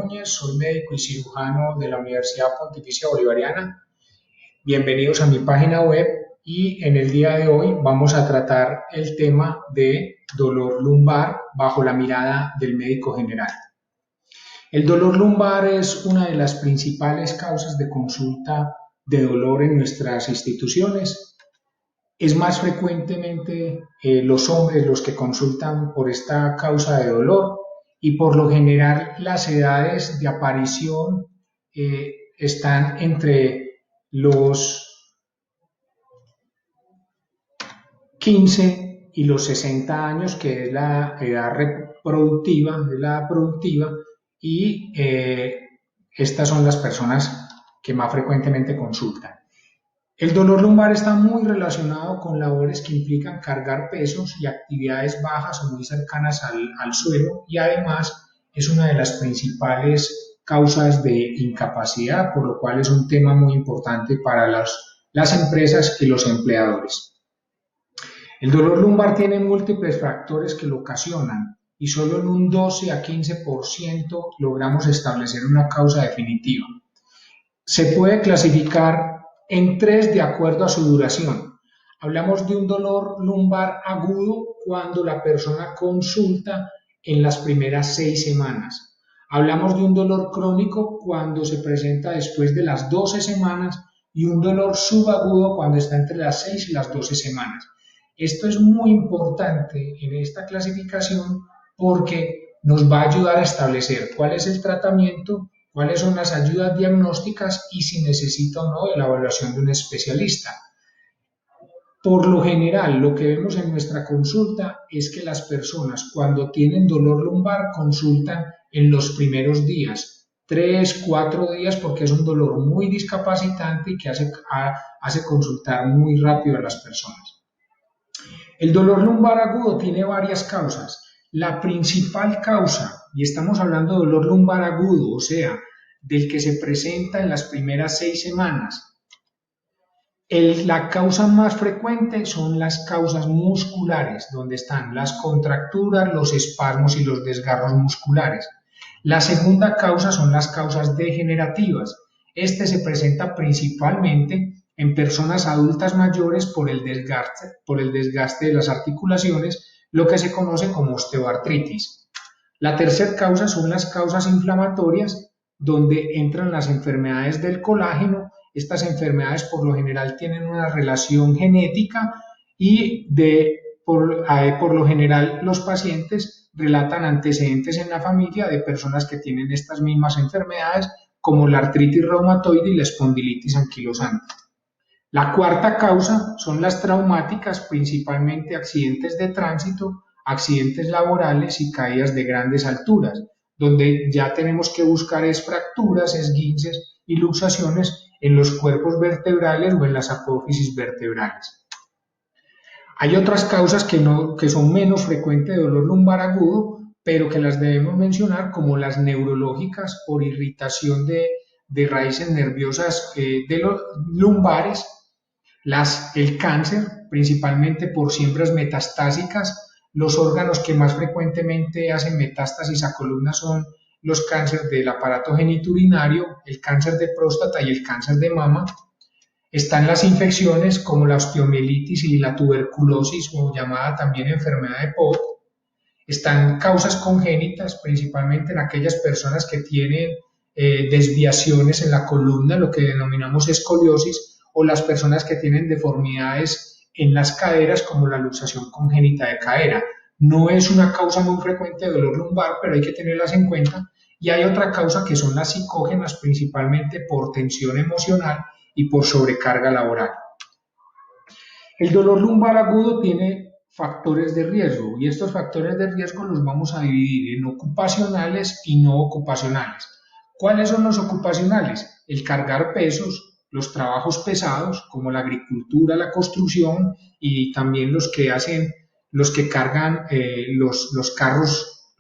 Núñez, soy médico y cirujano de la Universidad Pontificia Bolivariana. Bienvenidos a mi página web y en el día de hoy vamos a tratar el tema de dolor lumbar bajo la mirada del médico general. El dolor lumbar es una de las principales causas de consulta de dolor en nuestras instituciones. Es más frecuentemente los hombres los que consultan por esta causa de dolor y por lo general las edades de aparición están entre los 15 y los 60 años, que es la edad reproductiva, y estas son las personas que más frecuentemente consultan. El dolor lumbar está muy relacionado con labores que implican cargar pesos y actividades bajas o muy cercanas al suelo, y además es una de las principales causas de incapacidad, por lo cual es un tema muy importante para las empresas y los empleadores. El dolor lumbar tiene múltiples factores que lo ocasionan y solo en un 12 a 15% logramos establecer una causa definitiva. Se puede clasificar en tres de acuerdo a su duración. Hablamos de un dolor lumbar agudo cuando la persona consulta en las primeras 6 semanas. Hablamos de un dolor crónico cuando se presenta después de las 12 semanas y un dolor subagudo cuando está entre las 6 y las 12 semanas. Esto es muy importante en esta clasificación porque nos va a ayudar a establecer cuál es el tratamiento, cuáles son las ayudas diagnósticas y si necesita o no de la evaluación de un especialista. Por lo general, lo que vemos en nuestra consulta es que las personas cuando tienen dolor lumbar consultan en los primeros días, 3, 4 días, porque es un dolor muy discapacitante y que hace consultar muy rápido a las personas. El dolor lumbar agudo tiene varias causas. La principal causa, y estamos hablando de dolor lumbar agudo, o sea, del que se presenta en las primeras 6 semanas, la causa más frecuente son las causas musculares, donde están las contracturas, los espasmos y los desgarros musculares. La segunda causa son las causas degenerativas. Este se presenta principalmente en personas adultas mayores por el desgaste de las articulaciones, lo que se conoce como osteoartritis. La tercera causa son las causas inflamatorias, donde entran las enfermedades del colágeno. Estas enfermedades por lo general tienen una relación genética y por lo general los pacientes relatan antecedentes en la familia de personas que tienen estas mismas enfermedades, como la artritis reumatoide y la espondilitis anquilosante. La cuarta causa son las traumáticas, principalmente accidentes de tránsito, accidentes laborales y caídas de grandes alturas, donde ya tenemos que buscar fracturas, esguinces y luxaciones en los cuerpos vertebrales o en las apófisis vertebrales. Hay otras causas que son menos frecuentes de dolor lumbar agudo, pero que las debemos mencionar, como las neurológicas por irritación de raíces nerviosas de los lumbares, el cáncer, principalmente por siembras metastásicas. Los órganos que más frecuentemente hacen metástasis a columna son los cánceres del aparato genitourinario, el cáncer de próstata y el cáncer de mama. Están las infecciones como la osteomielitis y la tuberculosis, o llamada también enfermedad de Pope. Están causas congénitas, principalmente en aquellas personas que tienen desviaciones en la columna, lo que denominamos escoliosis, o las personas que tienen deformidades en las caderas, como la luxación congénita de cadera. No es una causa muy frecuente de dolor lumbar, pero hay que tenerlas en cuenta. Y hay otra causa que son las psicógenas, principalmente por tensión emocional y por sobrecarga laboral. El dolor lumbar agudo tiene factores de riesgo, y estos factores de riesgo los vamos a dividir en ocupacionales y no ocupacionales. ¿Cuáles son los ocupacionales? El cargar pesos, los trabajos pesados como la agricultura, la construcción, y también los que cargan los carros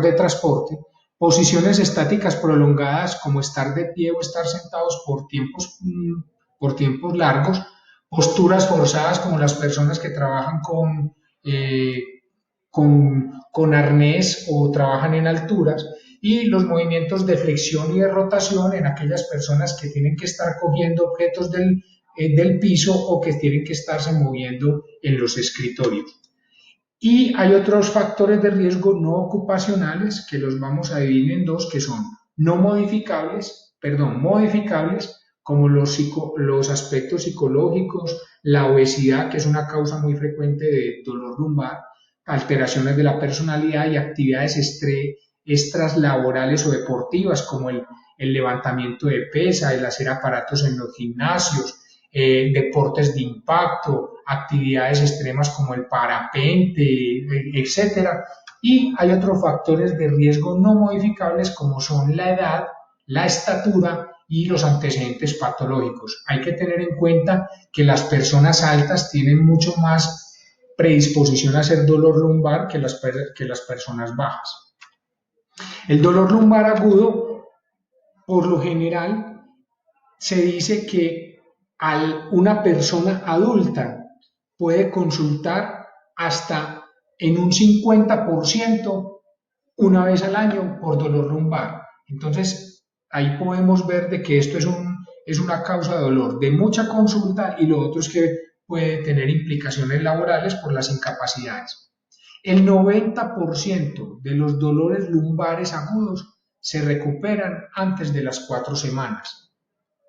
de transporte. Posiciones estáticas prolongadas como estar de pie o estar sentados por tiempos largos. Posturas forzadas como las personas que trabajan con arnés o trabajan en alturas. y los movimientos de flexión y de rotación en aquellas personas que tienen que estar cogiendo objetos del piso o que tienen que estarse moviendo en los escritorios. Y hay otros factores de riesgo no ocupacionales que los vamos a dividir en dos, que son no modificables, modificables, como los aspectos psicológicos, la obesidad, que es una causa muy frecuente de dolor lumbar, alteraciones de la personalidad y actividades extras laborales o deportivas, como el levantamiento de pesa, el hacer aparatos en los gimnasios, deportes de impacto, actividades extremas como el parapente, etcétera. Y hay otros factores de riesgo no modificables como son la edad, la estatura y los antecedentes patológicos. Hay que tener en cuenta que las personas altas tienen mucho más predisposición a hacer dolor lumbar que las personas bajas. El dolor lumbar agudo, por lo general, se dice que una persona adulta puede consultar hasta en un 50% una vez al año por dolor lumbar. Entonces, ahí podemos ver de que esto es una causa de dolor de mucha consulta y lo otro es que puede tener implicaciones laborales por las incapacidades. El 90% de los dolores lumbares agudos se recuperan antes de las 4 semanas.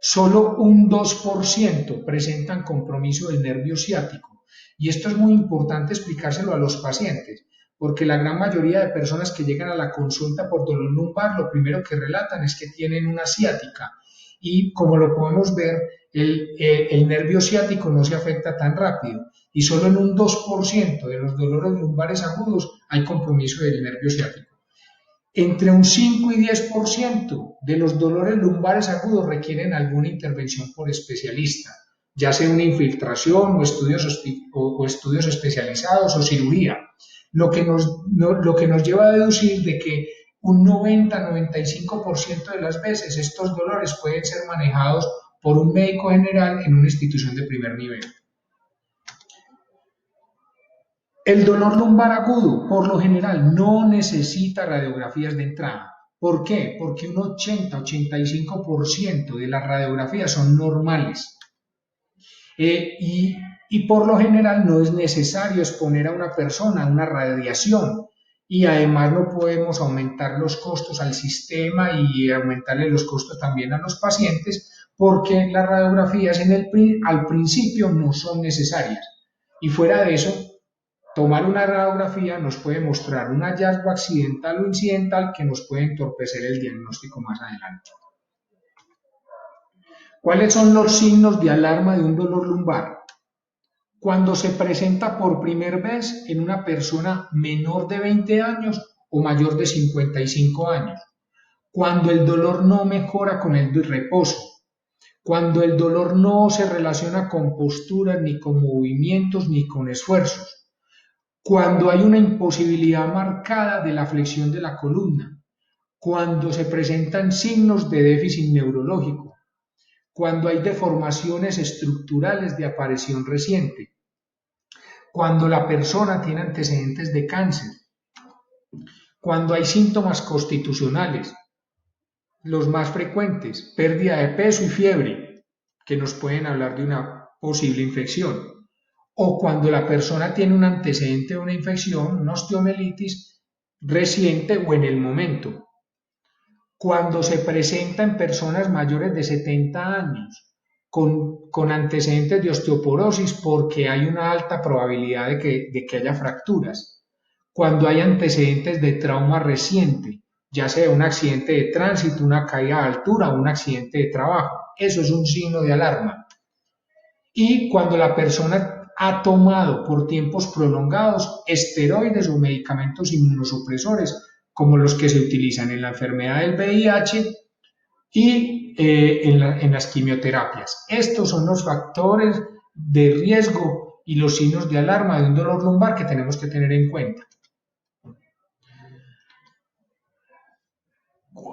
Solo un 2% presentan compromiso del nervio ciático. Y esto es muy importante explicárselo a los pacientes, porque la gran mayoría de personas que llegan a la consulta por dolor lumbar, lo primero que relatan es que tienen una ciática. Y como lo podemos ver, el nervio ciático no se afecta tan rápido. Y solo en un 2% de los dolores lumbares agudos hay compromiso del nervio ciático. Entre un 5 y 10% de los dolores lumbares agudos requieren alguna intervención por especialista, ya sea una infiltración o estudios especializados o cirugía, lo que nos lleva a deducir de que un 90-95% de las veces estos dolores pueden ser manejados por un médico general en una institución de primer nivel. El dolor lumbar agudo, por lo general, no necesita radiografías de entrada. ¿Por qué? Porque un 80-85% de las radiografías son normales. Y por lo general no es necesario exponer a una persona a una radiación. Y además no podemos aumentar los costos al sistema y aumentarle los costos también a los pacientes porque las radiografías al principio no son necesarias. Y fuera de eso, tomar una radiografía nos puede mostrar un hallazgo accidental o incidental que nos puede entorpecer el diagnóstico más adelante. ¿Cuáles son los signos de alarma de un dolor lumbar? Cuando se presenta por primera vez en una persona menor de 20 años o mayor de 55 años. Cuando el dolor no mejora con el reposo. Cuando el dolor no se relaciona con posturas, ni con movimientos, ni con esfuerzos. Cuando hay una imposibilidad marcada de la flexión de la columna, cuando se presentan signos de déficit neurológico, cuando hay deformaciones estructurales de aparición reciente, cuando la persona tiene antecedentes de cáncer, cuando hay síntomas constitucionales, los más frecuentes, pérdida de peso y fiebre, que nos pueden hablar de una posible infección, o cuando la persona tiene un antecedente de una infección, una osteomielitis reciente o en el momento. Cuando se presenta en personas mayores de 70 años con antecedentes de osteoporosis porque hay una alta probabilidad de que haya fracturas. Cuando hay antecedentes de trauma reciente, ya sea un accidente de tránsito, una caída de altura o un accidente de trabajo. Eso es un signo de alarma. Y cuando la persona ha tomado por tiempos prolongados esteroides o medicamentos inmunosupresores, como los que se utilizan en la enfermedad del VIH y en las quimioterapias. Estos son los factores de riesgo y los signos de alarma de un dolor lumbar que tenemos que tener en cuenta.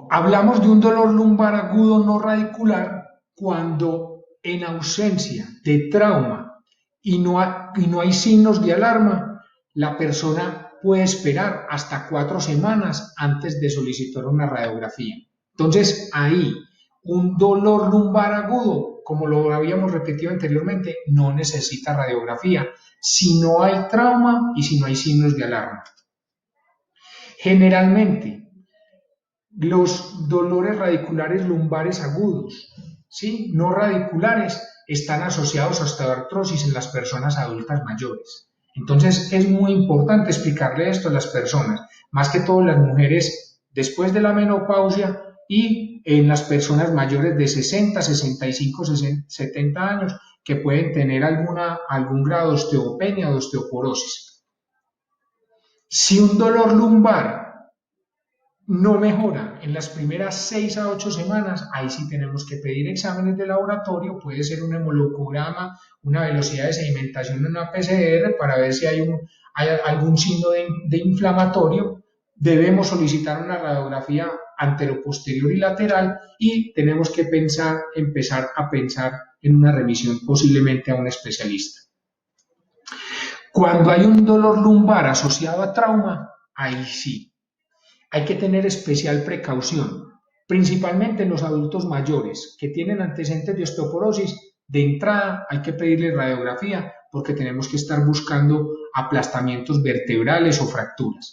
Hablamos de un dolor lumbar agudo no radicular cuando en ausencia de trauma y no hay signos de alarma, la persona puede esperar hasta 4 semanas antes de solicitar una radiografía. Entonces, ahí, un dolor lumbar agudo, como lo habíamos repetido anteriormente, no necesita radiografía si no hay trauma y si no hay signos de alarma. Generalmente, los dolores radiculares lumbares agudos, ¿sí?, no radiculares, están asociados a osteoartrosis en las personas adultas mayores. Entonces es muy importante explicarle esto a las personas, más que todo las mujeres después de la menopausia y en las personas mayores de 60, 65, 70 años que pueden tener algún grado de osteopenia o de osteoporosis. Si un dolor lumbar no mejora en las primeras 6 a 8 semanas, ahí sí tenemos que pedir exámenes de laboratorio, puede ser un hemolocograma, una velocidad de sedimentación en una PCR para ver si hay algún signo de inflamatorio. Debemos solicitar una radiografía anteroposterior y lateral y tenemos que empezar a pensar en una remisión posiblemente a un especialista. Cuando hay un dolor lumbar asociado a trauma, ahí sí hay que tener especial precaución, principalmente en los adultos mayores que tienen antecedentes de osteoporosis. De entrada hay que pedirle radiografía porque tenemos que estar buscando aplastamientos vertebrales o fracturas.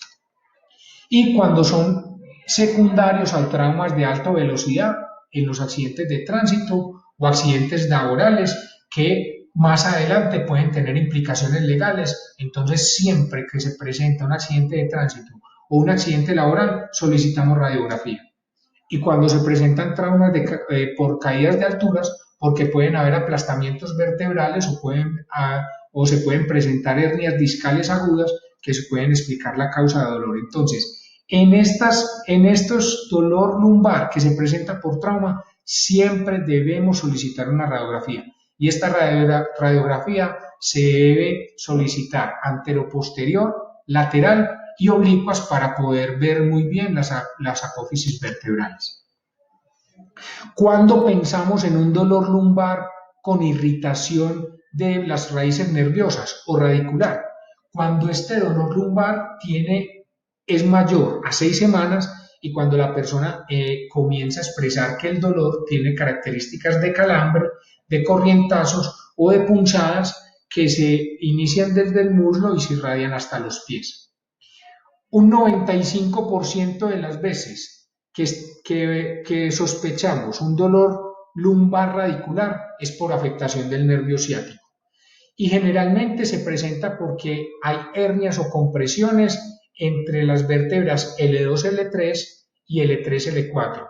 Y cuando son secundarios a traumas de alta velocidad, en los accidentes de tránsito o accidentes laborales que más adelante pueden tener implicaciones legales, entonces siempre que se presenta un accidente de tránsito o un accidente laboral, solicitamos radiografía. Y cuando se presentan traumas por caídas de alturas, porque pueden haber aplastamientos vertebrales o se pueden presentar hernias discales agudas que se pueden explicar la causa de dolor. Entonces, en estos dolor lumbar que se presenta por trauma, siempre debemos solicitar una radiografía. Y esta radiografía se debe solicitar anteroposterior, lateral y oblicuas para poder ver muy bien las apófisis vertebrales. Cuando pensamos en un dolor lumbar con irritación de las raíces nerviosas o radicular, cuando este dolor lumbar es mayor a 6 semanas y cuando la persona comienza a expresar que el dolor tiene características de calambre, de corrientazos o de punzadas que se inician desde el muslo y se irradian hasta los pies. Un 95% de las veces que sospechamos un dolor lumbar radicular es por afectación del nervio ciático. Y generalmente se presenta porque hay hernias o compresiones entre las vértebras L2, L3 y L3, L4.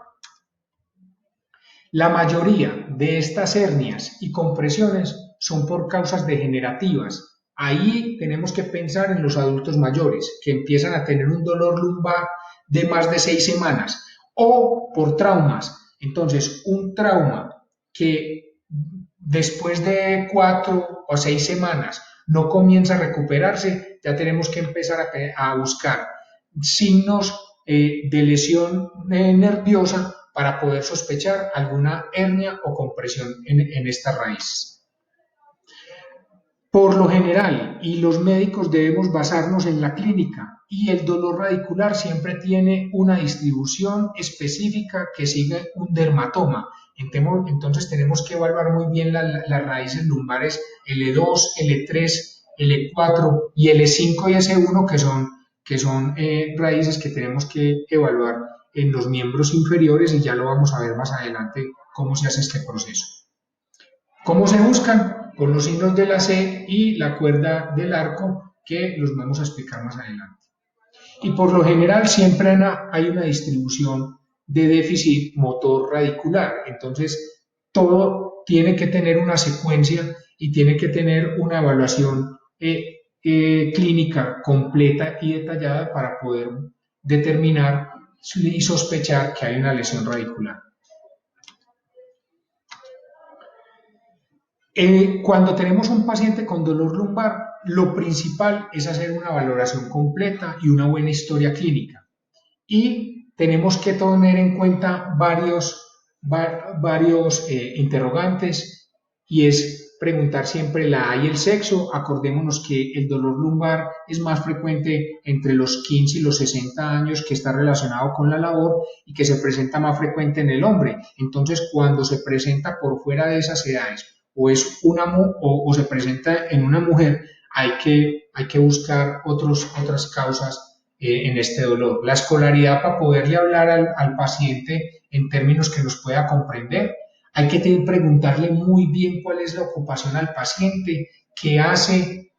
La mayoría de estas hernias y compresiones son por causas degenerativas. Ahí tenemos que pensar en los adultos mayores que empiezan a tener un dolor lumbar de más de 6 semanas o por traumas. Entonces, un trauma que después de 4 o 6 semanas no comienza a recuperarse, ya tenemos que empezar a buscar signos de lesión nerviosa para poder sospechar alguna hernia o compresión en esta raíz. Por lo general, y los médicos debemos basarnos en la clínica, y el dolor radicular siempre tiene una distribución específica que sigue un dermatoma. Entonces tenemos que evaluar muy bien las raíces lumbares L2, L3, L4 y L5 y S1 que son raíces que tenemos que evaluar en los miembros inferiores y ya lo vamos a ver más adelante cómo se hace este proceso. ¿Cómo se buscan? Con los signos de la C y la cuerda del arco que los vamos a explicar más adelante. Y por lo general siempre hay una distribución de déficit motor radicular, entonces todo tiene que tener una secuencia y tiene que tener una evaluación clínica completa y detallada para poder determinar y sospechar que hay una lesión radicular. Cuando tenemos un paciente con dolor lumbar, lo principal es hacer una valoración completa y una buena historia clínica. Y tenemos que tener en cuenta varios interrogantes y es preguntar siempre la edad y el sexo. Acordémonos que el dolor lumbar es más frecuente entre los 15 y los 60 años, que está relacionado con la labor y que se presenta más frecuente en el hombre. Entonces, cuando se presenta por fuera de esas edades o, es una, o se presenta en una mujer, hay que buscar otras causas en este dolor. La escolaridad, para poderle hablar al paciente en términos que nos pueda comprender, hay que preguntarle muy bien cuál es la ocupación al paciente, qué hace,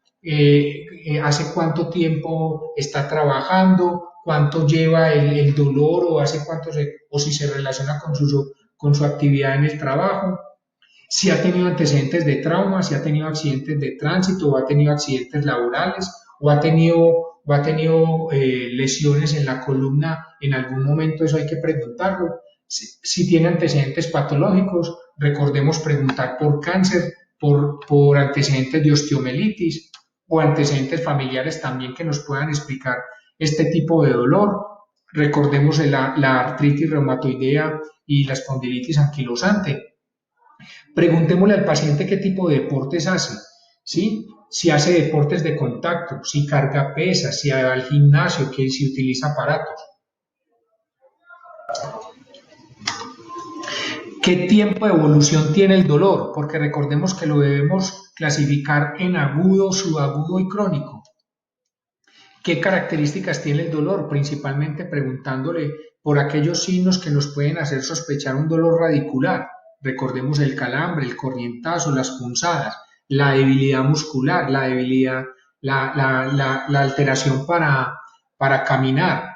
hace cuánto tiempo está trabajando, cuánto lleva el dolor o hace o si se relaciona con su actividad en el trabajo, si ha tenido antecedentes de trauma, si ha tenido accidentes de tránsito o ha tenido accidentes laborales o ha tenido lesiones en la columna en algún momento, eso hay que preguntarlo. Si tiene antecedentes patológicos, recordemos preguntar por cáncer, por antecedentes de osteomelitis o antecedentes familiares también que nos puedan explicar este tipo de dolor. Recordemos la artritis reumatoidea y la espondilitis anquilosante. Preguntémosle al paciente qué tipo de deportes hace, ¿sí? Si hace deportes de contacto, si carga pesas, si va al gimnasio, que si utiliza aparatos. ¿Qué tiempo de evolución tiene el dolor? Porque recordemos que lo debemos clasificar en agudo, subagudo y crónico. ¿Qué características tiene el dolor? Principalmente preguntándole por aquellos signos que nos pueden hacer sospechar un dolor radicular. Recordemos el calambre, el corrientazo, las punzadas, la debilidad muscular, la debilidad, la alteración para caminar.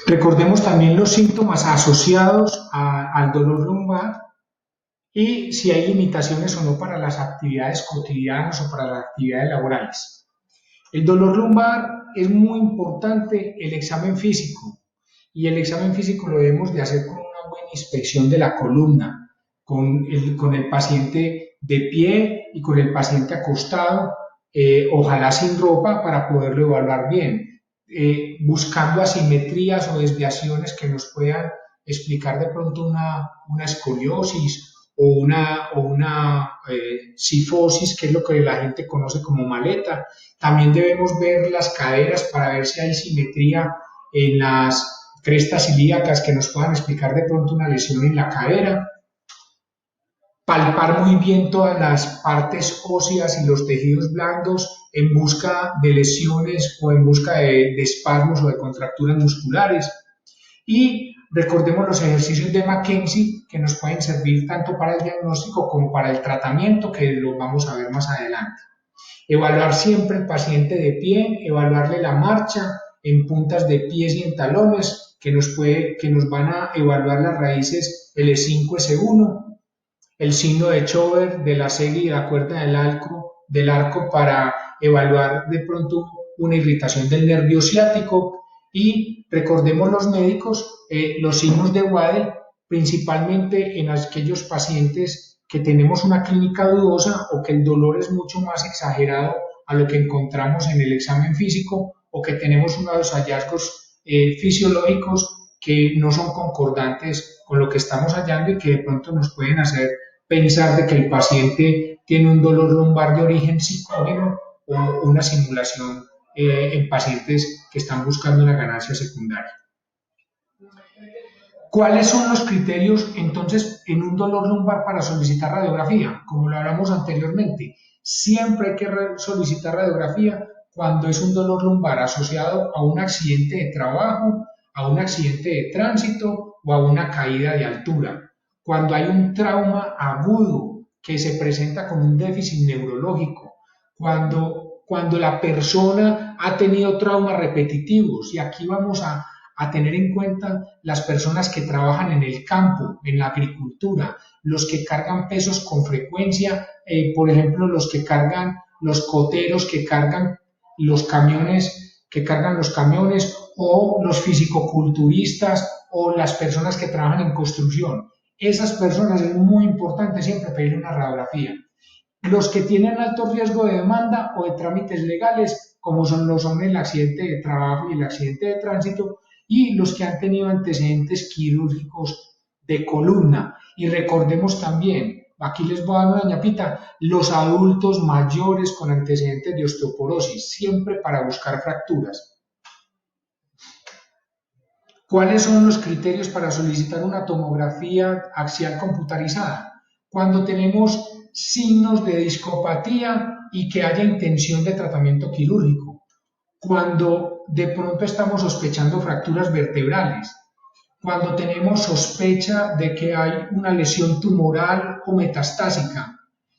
Recordemos también los síntomas asociados al dolor lumbar y si hay limitaciones o no para las actividades cotidianas o para las actividades laborales. El dolor lumbar es muy importante el examen físico y el examen físico lo debemos de hacer con una buena inspección de la columna, con el paciente de pie y con el paciente acostado, ojalá sin ropa para poderlo evaluar bien, buscando asimetrías o desviaciones que nos puedan explicar de pronto una escoliosis o una cifosis, que es lo que la gente conoce como maleta. También debemos ver las caderas para ver si hay simetría en las crestas ilíacas que nos puedan explicar de pronto una lesión en la cadera. Palpar muy bien todas las partes óseas y los tejidos blandos en busca de lesiones o en busca de espasmos o de contracturas musculares. Y recordemos los ejercicios de Mackenzie que nos pueden servir tanto para el diagnóstico como para el tratamiento, que lo vamos a ver más adelante. Evaluar siempre el paciente de pie, evaluarle la marcha en puntas de pies y en talones, que nos van a evaluar las raíces L5, S1, el signo de Chover, de la serie y la cuerda del arco para evaluar de pronto una irritación del nervio ciático. Y recordemos los médicos, los signos de Waddell, principalmente en aquellos pacientes que tenemos una clínica dudosa o que el dolor es mucho más exagerado a lo que encontramos en el examen físico o que tenemos unos hallazgos fisiológicos que no son concordantes con lo que estamos hallando y que de pronto nos pueden hacer pensar de que el paciente tiene un dolor lumbar de origen psicógeno o una simulación en pacientes que están buscando una ganancia secundaria. ¿Cuáles son los criterios entonces en un dolor lumbar para solicitar radiografía? Como lo hablamos anteriormente, siempre hay que solicitar radiografía cuando es un dolor lumbar asociado a un accidente de trabajo, a un accidente de tránsito o a una caída de altura. Cuando hay un trauma agudo que se presenta con un déficit neurológico, cuando la persona ha tenido traumas repetitivos, y aquí vamos a tener en cuenta las personas que trabajan en el campo, en la agricultura, los que cargan pesos con frecuencia, por ejemplo, los que cargan los coteros, que cargan los camiones, o los fisicoculturistas o las personas que trabajan en construcción. Esas personas es muy importante siempre pedir una radiografía. Los que tienen alto riesgo de demanda o de trámites legales, como son el accidente de trabajo y el accidente de tránsito, y los que han tenido antecedentes quirúrgicos de columna. Y recordemos también, aquí les voy a dar una ñapita, los adultos mayores con antecedentes de osteoporosis, siempre para buscar fracturas. ¿Cuáles son los criterios para solicitar una tomografía axial computarizada? Cuando tenemos signos de discopatía y que haya intención de tratamiento quirúrgico. Cuando de pronto estamos sospechando fracturas vertebrales. Cuando tenemos sospecha de que hay una lesión tumoral o metastásica.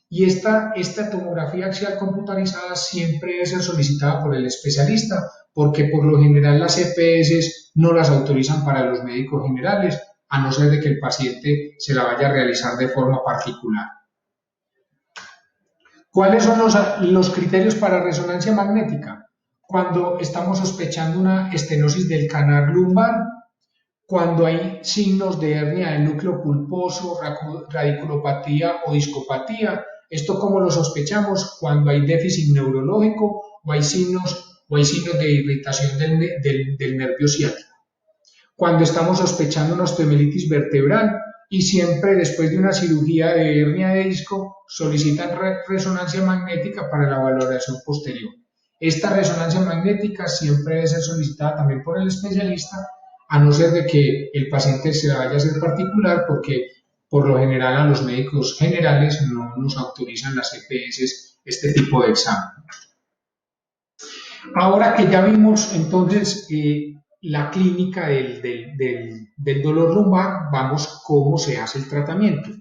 Y esta tomografía axial computarizada siempre debe ser solicitada por el especialista, porque por lo general las EPS no las autorizan para los médicos generales, a no ser de que el paciente se la vaya a realizar de forma particular. ¿Cuáles son los criterios para resonancia magnética? Cuando estamos sospechando una estenosis del canal lumbar, cuando hay signos de hernia del núcleo pulposo, radiculopatía o discopatía. ¿Esto cómo lo sospechamos? Cuando hay déficit neurológico o hay signos de irritación del nervio ciático. Cuando estamos sospechando una osteomielitis vertebral y siempre después de una cirugía de hernia de disco solicitan resonancia magnética para la valoración posterior. Esta resonancia magnética siempre debe ser solicitada también por el especialista, a no ser de que el paciente se vaya a hacer particular, porque por lo general a los médicos generales no nos autorizan las EPS este tipo de examen. Ahora que ya vimos entonces la clínica del dolor lumbar, vamos cómo se hace el tratamiento.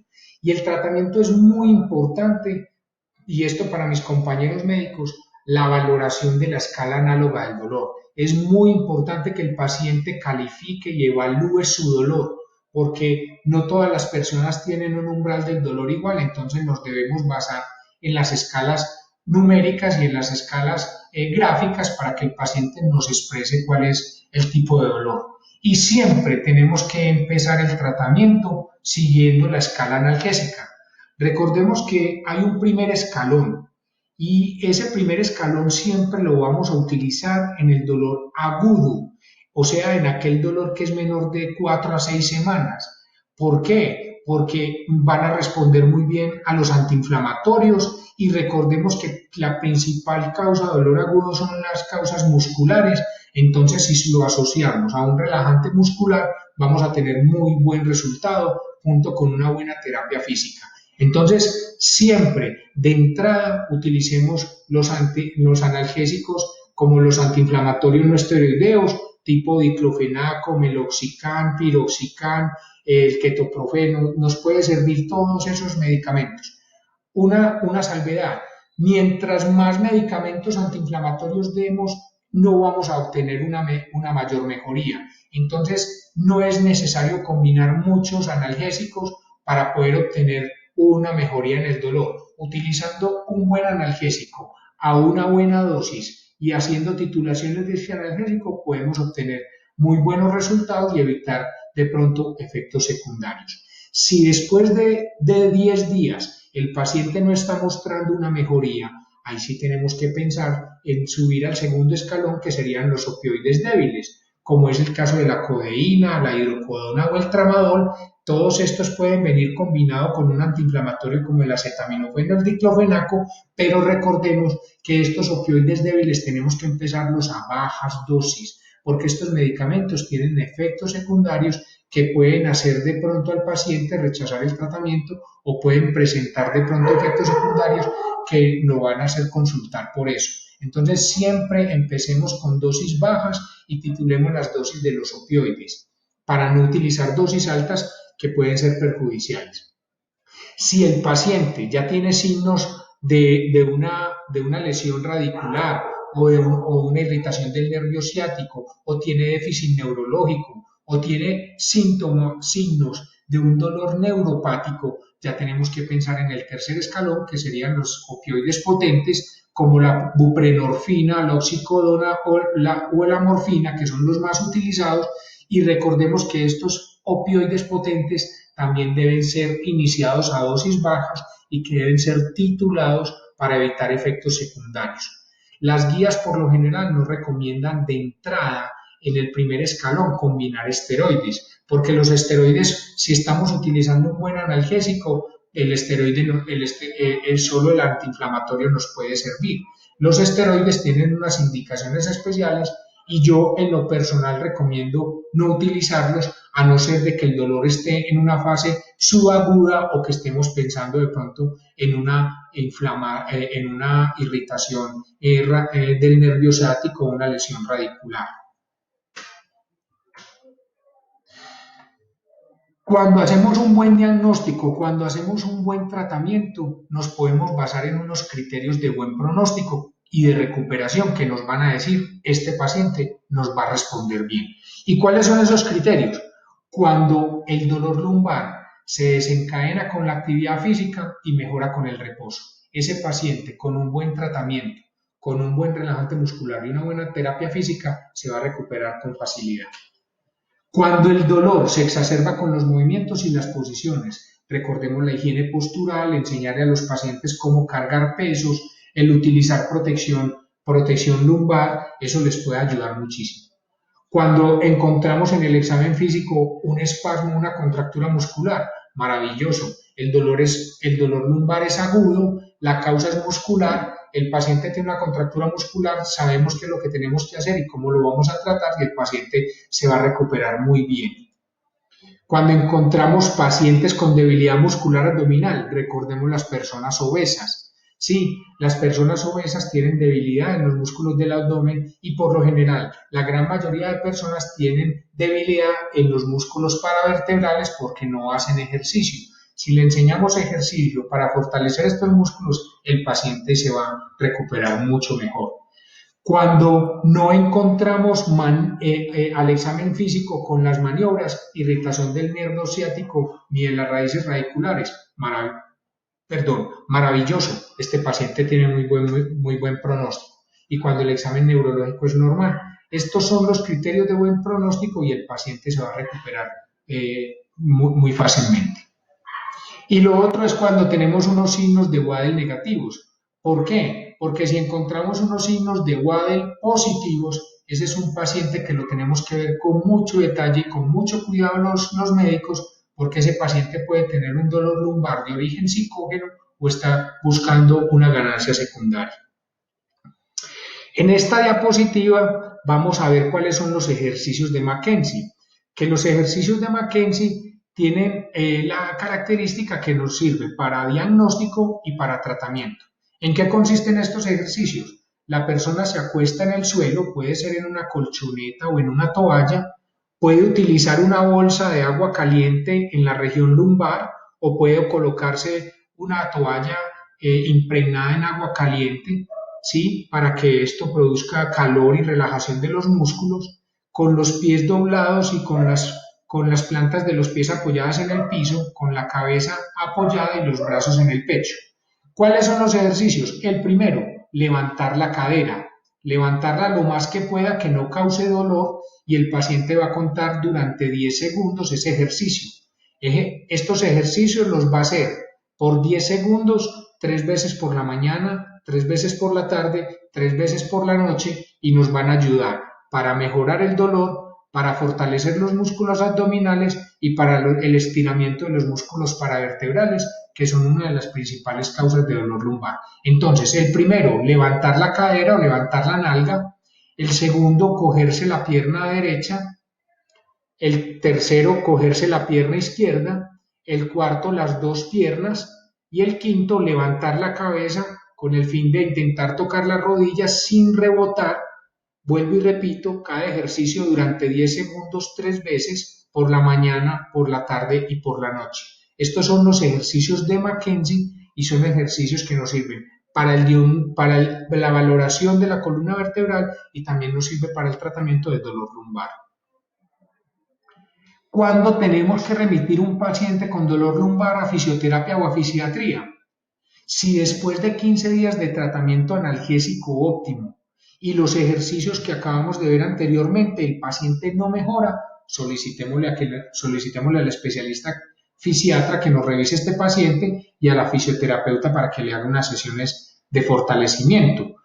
Y el tratamiento es muy importante, y esto para mis compañeros médicos, la valoración de la escala análoga del dolor. Es muy importante que el paciente califique y evalúe su dolor, porque no todas las personas tienen un umbral del dolor igual, entonces nos debemos basar en las escalas numéricas y en las escalas gráficas para que el paciente nos exprese cuál es el tipo de dolor. Y siempre tenemos que empezar el tratamiento siguiendo la escala analgésica. Recordemos que hay un primer escalón y ese primer escalón siempre lo vamos a utilizar en el dolor agudo, o sea, en aquel dolor que es menor de 4 a 6 semanas. ¿Por qué? Porque van a responder muy bien a los antiinflamatorios, y recordemos que la principal causa de dolor agudo son las causas musculares. Entonces, si lo asociamos a un relajante muscular, vamos a tener muy buen resultado junto con una buena terapia física. Entonces, siempre de entrada utilicemos los analgésicos como los antiinflamatorios no esteroideos, tipo diclofenaco, meloxicam, piroxicam, el ketoprofeno. Nos puede servir todos esos medicamentos. Una salvedad: mientras más medicamentos antiinflamatorios demos, no vamos a obtener una mayor mejoría. Entonces, no es necesario combinar muchos analgésicos para poder obtener una mejoría en el dolor. Utilizando un buen analgésico a una buena dosis y haciendo titulaciones de ese analgésico, podemos obtener muy buenos resultados y evitar de pronto efectos secundarios. Si después de 10 días el paciente no está mostrando una mejoría, ahí sí tenemos que pensar en subir al segundo escalón, que serían los opioides débiles, como es el caso de la codeína, la hidrocodona o el tramadol. Todos estos pueden venir combinados con un antiinflamatorio como el acetaminofén o el diclofenaco, pero recordemos que estos opioides débiles tenemos que empezarlos a bajas dosis, porque estos medicamentos tienen efectos secundarios que pueden hacer de pronto al paciente rechazar el tratamiento, o pueden presentar de pronto efectos secundarios que lo van a hacer consultar por eso. Entonces, siempre empecemos con dosis bajas y titulemos las dosis de los opioides, para no utilizar dosis altas que pueden ser perjudiciales. Si el paciente ya tiene signos de una lesión radicular o una irritación del nervio ciático, o tiene déficit neurológico, o tiene signos de un dolor neuropático, ya tenemos que pensar en el tercer escalón, que serían los opioides potentes, como la buprenorfina, la oxicodona o la morfina, que son los más utilizados. Y recordemos que estos opioides potentes también deben ser iniciados a dosis bajas y que deben ser titulados para evitar efectos secundarios. Las guías por lo general no recomiendan de entrada en el primer escalón combinar esteroides, porque los esteroides, si estamos utilizando un buen analgésico, el esteroide, solo el antiinflamatorio nos puede servir. Los esteroides tienen unas indicaciones especiales y yo en lo personal recomiendo no utilizarlos a no ser de que el dolor esté en una fase subaguda o que estemos pensando de pronto en en una irritación del nervio ciático o una lesión radicular. Cuando hacemos un buen diagnóstico, cuando hacemos un buen tratamiento, nos podemos basar en unos criterios de buen pronóstico y de recuperación que nos van a decir, este paciente nos va a responder bien. ¿Y cuáles son esos criterios? Cuando el dolor lumbar se desencadena con la actividad física y mejora con el reposo. Ese paciente con un buen tratamiento, con un buen relajante muscular y una buena terapia física, se va a recuperar con facilidad. Cuando el dolor se exacerba con los movimientos y las posiciones, recordemos la higiene postural, enseñarle a los pacientes cómo cargar pesos, el utilizar protección lumbar, eso les puede ayudar muchísimo. Cuando encontramos en el examen físico un espasmo, una contractura muscular, maravilloso. El dolor lumbar es agudo, la causa es muscular, el paciente tiene una contractura muscular, sabemos qué es lo que tenemos que hacer y cómo lo vamos a tratar y el paciente se va a recuperar muy bien. Cuando encontramos pacientes con debilidad muscular abdominal, recordemos las personas obesas. Sí, las personas obesas tienen debilidad en los músculos del abdomen y por lo general la gran mayoría de personas tienen debilidad en los músculos paravertebrales porque no hacen ejercicio. Si le enseñamos ejercicio para fortalecer estos músculos, el paciente se va a recuperar mucho mejor. Cuando no encontramos al examen físico con las maniobras, irritación del nervio ciático ni en las raíces radiculares, maravilloso, este paciente tiene muy buen pronóstico. Y cuando el examen neurológico es normal, estos son los criterios de buen pronóstico y el paciente se va a recuperar muy fácilmente. Y lo otro es cuando tenemos unos signos de Waddell negativos. ¿Por qué? Porque si encontramos unos signos de Waddell positivos, ese es un paciente que lo tenemos que ver con mucho detalle y con mucho cuidado los médicos, porque ese paciente puede tener un dolor lumbar de origen psicógeno o está buscando una ganancia secundaria. En esta diapositiva vamos a ver cuáles son los ejercicios de Mackenzie, que los ejercicios de Mackenzie tienen la característica que nos sirve para diagnóstico y para tratamiento. ¿En qué consisten estos ejercicios? La persona se acuesta en el suelo, puede ser en una colchoneta o en una toalla, puede utilizar una bolsa de agua caliente en la región lumbar o puede colocarse una toalla impregnada en agua caliente, ¿sí? Para que esto produzca calor y relajación de los músculos, con los pies doblados y con las plantas de los pies apoyadas en el piso, con la cabeza apoyada y los brazos en el pecho. ¿Cuáles son los ejercicios? El primero, levantar la cadera, levantarla lo más que pueda, que no cause dolor y el paciente va a contar durante 10 segundos ese ejercicio. Estos ejercicios los va a hacer por 10 segundos, 3 veces por la mañana, 3 veces por la tarde, 3 veces por la noche y nos van a ayudar para mejorar el dolor, para fortalecer los músculos abdominales y para el estiramiento de los músculos paravertebrales, que son una de las principales causas de dolor lumbar. Entonces, el primero, levantar la cadera o levantar la nalga. El segundo, cogerse la pierna derecha. El tercero, cogerse la pierna izquierda. El cuarto, las dos piernas. Y el quinto, levantar la cabeza con el fin de intentar tocar las rodillas sin rebotar. Vuelvo y repito, cada ejercicio durante 10 segundos 3 veces, por la mañana, por la tarde y por la noche. Estos son los ejercicios de Mackenzie y son ejercicios que nos sirven para la valoración de la columna vertebral y también nos sirve para el tratamiento del dolor lumbar. ¿Cuándo tenemos que remitir un paciente con dolor lumbar a fisioterapia o a fisiatría? Si después de 15 días de tratamiento analgésico óptimo y los ejercicios que acabamos de ver anteriormente, el paciente no mejora, solicitémosle al especialista fisiatra que nos revise este paciente y a la fisioterapeuta para que le haga unas sesiones de fortalecimiento.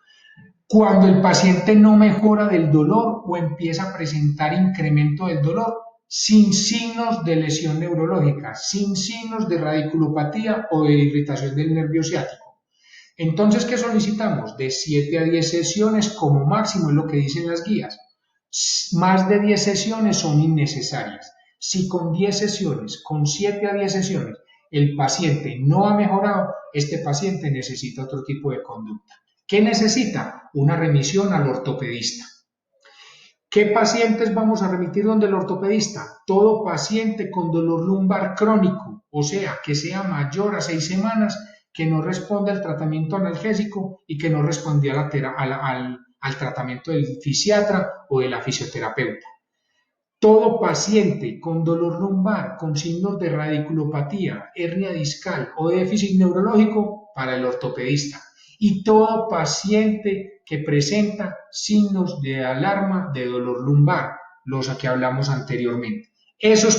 Cuando el paciente no mejora del dolor o empieza a presentar incremento del dolor sin signos de lesión neurológica, sin signos de radiculopatía o de irritación del nervio ciático. Entonces, ¿qué solicitamos? De 7 a 10 sesiones como máximo es lo que dicen las guías. Más de 10 sesiones son innecesarias. Si con 10 sesiones, con 7 a 10 sesiones, el paciente no ha mejorado, este paciente necesita otro tipo de conducta. ¿Qué necesita? Una remisión al ortopedista. ¿Qué pacientes vamos a remitir donde el ortopedista? Todo paciente con dolor lumbar crónico, o sea, que sea mayor a 6 semanas, que no responde al tratamiento analgésico y que no respondía al tratamiento del fisiatra o de la fisioterapeuta. Todo paciente con dolor lumbar, con signos de radiculopatía, hernia discal o déficit neurológico para el ortopedista. Y todo paciente que presenta signos de alarma de dolor lumbar, los que hablamos anteriormente. Esos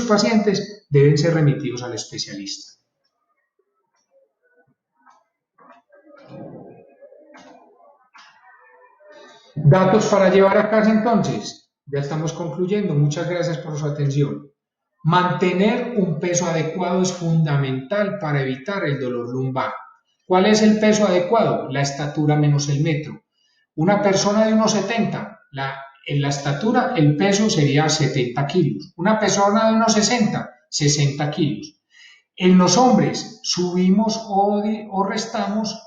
pacientes deben ser remitidos al especialista. Datos para llevar a casa entonces. Ya estamos concluyendo. Muchas gracias por su atención. Mantener un peso adecuado es fundamental para evitar el dolor lumbar. ¿Cuál es el peso adecuado? La estatura menos el metro. Una persona de 1,70, en la estatura el peso sería 70 kilos. Una persona de 1,60, 60 kilos. En los hombres subimos o restamos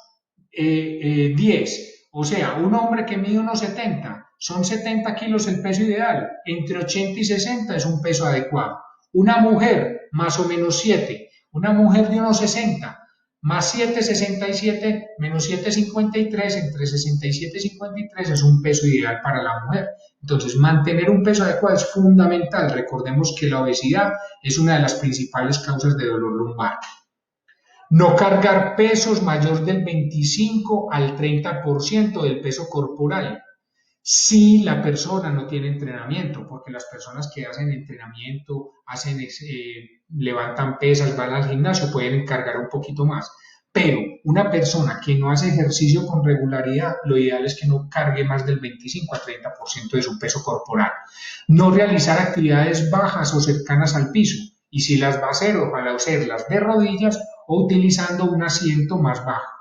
10. O sea, un hombre que mide 1,70 son 70 kilos el peso ideal. Entre 80 y 60 es un peso adecuado. Una mujer, más o menos 7. Una mujer de 1,60 más 7, 67, menos 7, 53, entre 67 y 53 es un peso ideal para la mujer. Entonces, mantener un peso adecuado es fundamental. Recordemos que la obesidad es una de las principales causas de dolor lumbar. No cargar pesos mayor del 25 al 30% del peso corporal si la persona no tiene entrenamiento, porque las personas que hacen entrenamiento, levantan pesas, van al gimnasio, pueden cargar un poquito más. Pero una persona que no hace ejercicio con regularidad, lo ideal es que no cargue más del 25 a 30% de su peso corporal. No realizar actividades bajas o cercanas al piso. Y si las va a hacer, ojalá hacerlas de rodillas o utilizando un asiento más bajo.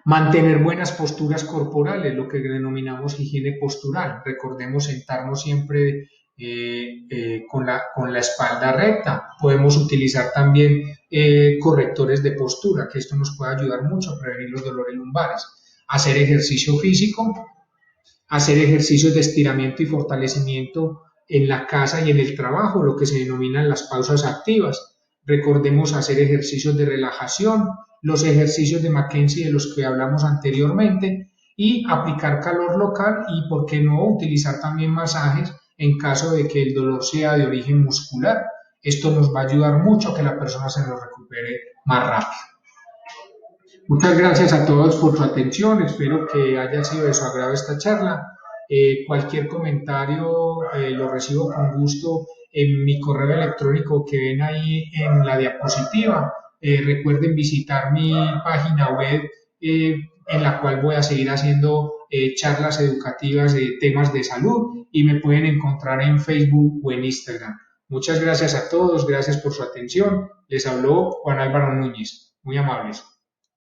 Mantener buenas posturas corporales, lo que denominamos higiene postural. Recordemos sentarnos siempre con la espalda recta. Podemos utilizar también correctores de postura, que esto nos puede ayudar mucho a prevenir los dolores lumbares. Hacer ejercicio físico, hacer ejercicios de estiramiento y fortalecimiento en la casa y en el trabajo, lo que se denominan las pausas activas. Recordemos hacer ejercicios de relajación, los ejercicios de Mackenzie de los que hablamos anteriormente y aplicar calor local y, por qué no, utilizar también masajes en caso de que el dolor sea de origen muscular. Esto nos va a ayudar mucho a que la persona se lo recupere más rápido. Muchas gracias a todos por su atención, espero que haya sido de su agrado esta charla. Cualquier comentario lo recibo con gusto en mi correo electrónico que ven ahí en la diapositiva. Recuerden visitar mi página web en la cual voy a seguir haciendo charlas educativas de temas de salud y me pueden encontrar en Facebook o en Instagram. Muchas gracias a todos, gracias por su atención. Les habló Juan Álvaro Núñez. Muy amables.